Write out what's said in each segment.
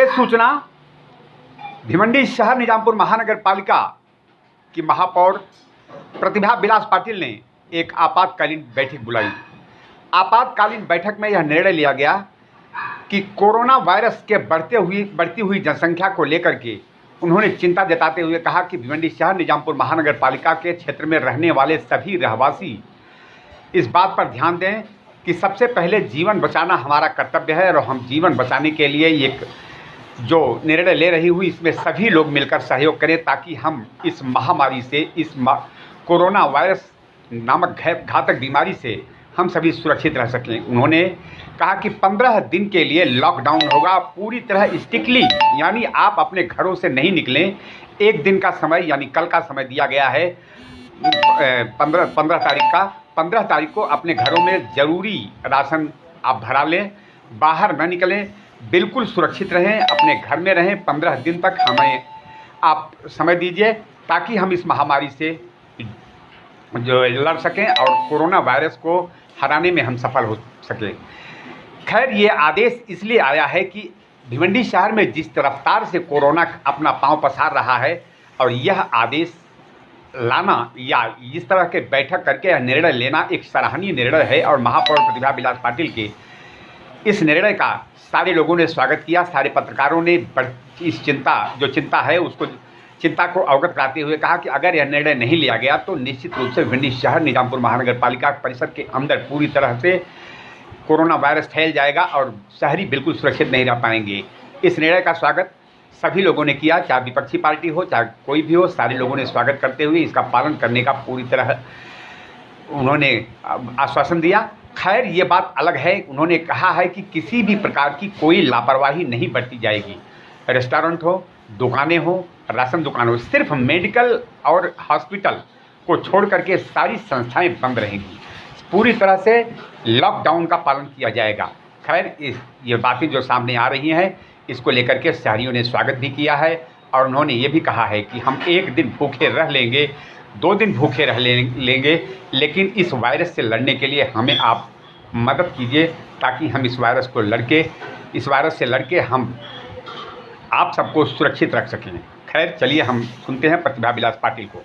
विशेष सूचना, भिवंडी शहर निजामपुर महानगर पालिका की महापौर प्रतिभा बिलास पाटिल ने एक आपातकालीन बैठक बुलाई। आपातकालीन बैठक में यह निर्णय लिया गया कि कोरोना वायरस के बढ़ती हुई जनसंख्या को लेकर के उन्होंने चिंता जताते हुए कहा कि भिवंडी शहर निजामपुर महानगर पालिका के क्षेत्र में रहने वाले सभी रहवासी इस बात पर ध्यान दें कि सबसे पहले जीवन बचाना हमारा कर्तव्य है और हम जीवन बचाने के लिए एक जो निर्णय ले रही हुई इसमें सभी लोग मिलकर सहयोग करें ताकि हम इस महामारी से, इस कोरोना वायरस नामक घातक बीमारी से हम सभी सुरक्षित रह सकें। उन्होंने कहा कि 15 दिन के लिए लॉकडाउन होगा, पूरी तरह स्ट्रिक्टली, यानी आप अपने घरों से नहीं निकलें। एक दिन का समय यानी कल का समय दिया गया है 15 तारीख का। 15 तारीख को अपने घरों में ज़रूरी राशन आप भरा लें, बाहर न निकलें, बिल्कुल सुरक्षित रहें, अपने घर में रहें। 15 दिन तक हमें आप समय दीजिए ताकि हम इस महामारी से जो लड़ सकें और कोरोना वायरस को हराने में हम सफल हो सकें। खैर, ये आदेश इसलिए आया है कि भिवंडी शहर में जिस रफ्तार से कोरोना अपना पांव पसार रहा है और यह आदेश लाना या इस तरह के बैठक करके यह निर्णय लेना एक सराहनीय निर्णय है और महापौर प्रतिभा बिलास पाटिल के इस निर्णय का सारे लोगों ने स्वागत किया। सारे पत्रकारों ने इस चिंता है उसको चिंता को अवगत कराते हुए कहा कि अगर यह निर्णय नहीं लिया गया तो निश्चित रूप से भिवंडी शहर निजामपुर महानगर पालिका परिसर के अंदर पूरी तरह से कोरोना वायरस फैल जाएगा और शहरी बिल्कुल सुरक्षित नहीं रह पाएंगे। इस निर्णय का स्वागत सभी लोगों ने किया, चाहे विपक्षी पार्टी हो चाहे कोई भी हो, सारे लोगों ने स्वागत करते हुए इसका पालन करने का पूरी तरह उन्होंने आश्वासन दिया। खैर, ये बात अलग है, उन्होंने कहा है कि किसी भी प्रकार की कोई लापरवाही नहीं बरती जाएगी। रेस्टोरेंट हो, दुकानें हो, राशन दुकान हो, सिर्फ मेडिकल और हॉस्पिटल को छोड़ करके सारी संस्थाएं बंद रहेंगी। पूरी तरह से लॉकडाउन का पालन किया जाएगा। खैर, ये बातें जो सामने आ रही हैं इसको लेकर के शहरियों ने स्वागत भी किया है और उन्होंने ये भी कहा है कि हम एक दिन भूखे रह लेंगे, 2 दिन भूखे रह लेंगे, लेकिन इस वायरस से लड़ने के लिए हमें आप मदद कीजिए ताकि हम इस वायरस से लड़के हम आप सबको सुरक्षित रख सकें। खैर, चलिए हम सुनते हैं प्रतिभा बिलास पाटिल को।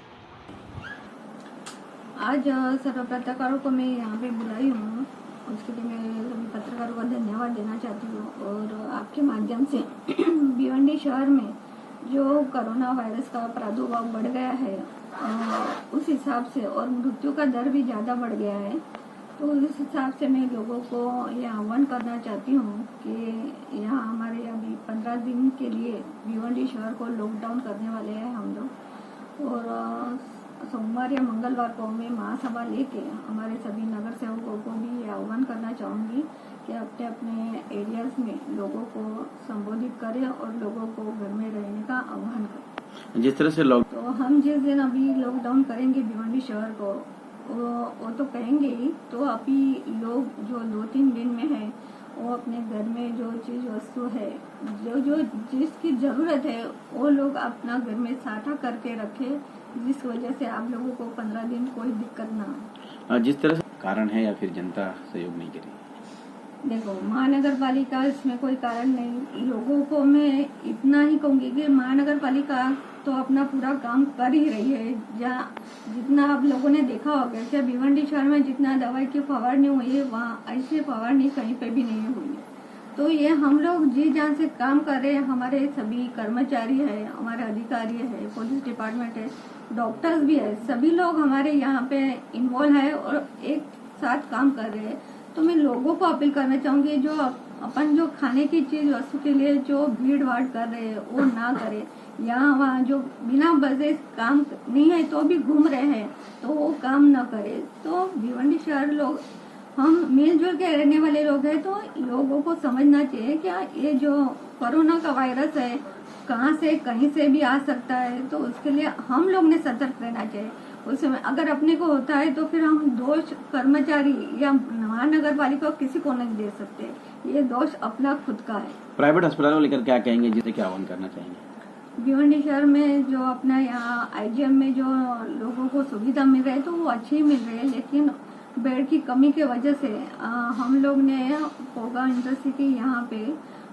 आज सर्व पत्रकारों को मैं यहाँ पे बुलाई हूँ, उसके लिए मैं सभी पत्रकारों को धन्यवाद देना चाहती हूँ और आपके माध्यम से भिवंडी शहर में जो कोरोना वायरस का प्रादुर्भाव बढ़ गया है उस हिसाब से और मृत्यु का दर भी ज़्यादा बढ़ गया है, तो इस हिसाब से मैं लोगों को ये आह्वान करना चाहती हूँ कि यहाँ हमारे अभी 15 दिन के लिए भिवंडी शहर को लॉकडाउन करने वाले हैं हम लोग। और सोमवार या मंगलवार को मैं महासभा लेके हमारे सभी नगर सेवकों को भी ये आह्वान करना चाहूँगी कि अपने अपने एरियाज में लोगों को संबोधित करें और लोगों को घर में रहने का आह्वान करें। जिस तरह से तो हम जिस दिन अभी लॉकडाउन करेंगे भिवंडी शहर को वो तो कहेंगे ही, तो अभी लोग जो 2-3 दिन में है वो अपने घर में जो चीज़ वस्तु है जो जिसकी ज़रूरत है वो लोग अपना घर में साठा करके रखे, जिस वजह से आप लोगों को 15 दिन कोई दिक्कत ना हो। जिस तरह से कारण है या फिर जनता सहयोग नहीं करेगी? देखो, महानगर पालिका इसमें कोई कारण नहीं। लोगों को मैं इतना ही कहूँगी कि महानगर पालिका तो अपना पूरा काम कर ही रही है। जहाँ जितना आप लोगों ने देखा होगा कि भिवंडी शहर में जितना दवाई की फवारनी हुई है वहाँ ऐसी फवारनी कहीं पे भी नहीं हुई है। तो ये हम लोग जी जान से काम कर रहे हैं, हमारे सभी कर्मचारी है, हमारे अधिकारी है, पुलिस डिपार्टमेंट है, डॉक्टर्स भी है, सभी लोग हमारे यहाँ पे इन्वॉल्व है और एक साथ काम कर रहे हैं। तो मैं लोगों को अपील करना चाहूँगी जो अपन जो खाने की चीज वस्तु के लिए जो भीड़ भाड़ कर रहे हैं वो ना करे। यहाँ वहाँ जो बिना वजह काम नहीं है तो भी घूम रहे हैं तो वो काम ना करे। तो भिवंडी शहर लोग हम मिलजुल के रहने वाले लोग हैं, तो लोगों को समझना चाहिए क्या ये जो कोरोना का वायरस है कहाँ से कहीं से भी आ सकता है, तो उसके लिए हम लोग ने सतर्क रहना चाहिए। उसमें अगर अपने को होता है तो फिर हम दोष कर्मचारी या महानगर पालिका किसी को नहीं दे सकते, ये दोष अपना खुद का है। प्राइवेट अस्पतालों को लेकर क्या कहेंगे, जिसे क्या आह्वान करना चाहेंगे? भिवंडी शहर में जो अपना यहाँ आईजीएम में जो लोगों को सुविधा मिल रही है तो वो अच्छी मिल रही है, लेकिन बेड की कमी के वजह से हम लोग ने पोगा इंडस्ट्री के यहाँ पे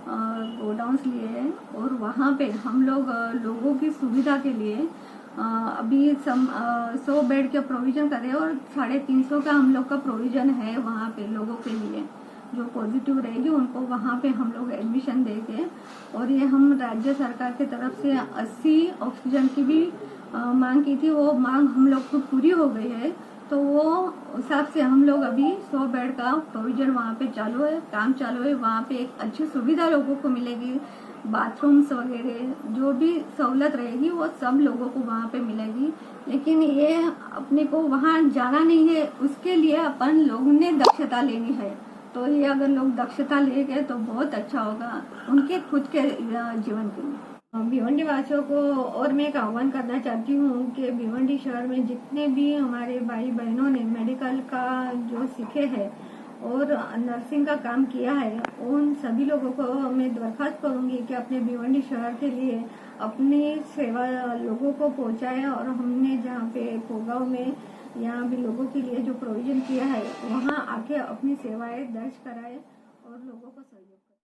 गोडाउंस लिए हैं और वहाँ पे हम लोग लोगों की सुविधा के लिए अभी 100 बेड का प्रोविज़न करें और 350 का हम लोग का प्रोविज़न है वहाँ पे लोगों के लिए जो पॉजिटिव रहेगी उनको वहाँ पे हम लोग एडमिशन देंगे। और ये हम राज्य सरकार की तरफ से 80 ऑक्सीजन की भी मांग की थी, वो मांग हम लोग को पूरी हो गई है। तो वो हिसाब से हम लोग अभी 100 बेड का प्रोविज़न वहाँ पे चालू है, काम चालू है। वहाँ पे एक अच्छी सुविधा लोगों को मिलेगी, बाथरूम्स वगैरह जो भी सहूलत रहेगी वो सब लोगों को वहाँ पे मिलेगी। लेकिन ये अपने को वहाँ जाना नहीं है, उसके लिए अपन लोगों ने दक्षता लेनी है। तो ये अगर लोग दक्षता ले गए तो बहुत अच्छा होगा उनके खुद के जीवन के लिए। भिवंडी वासियों को और मैं एक आह्वान करना चाहती हूँ कि भिवंडी शहर में जितने भी हमारे भाई बहनों ने मेडिकल का जो सीखे हैं और नर्सिंग का काम किया है, उन सभी लोगों को मैं दरख्वास्त करूँगी कि अपने भिवंडी शहर के लिए अपनी सेवा लोगों को पहुँचाएं। और हमने जहाँ पे कोगांव में यहाँ भी लोगों के लिए जो प्रोविज़न किया है वहाँ आके अपनी सेवाएं दर्ज कराएं और लोगों को सहयोग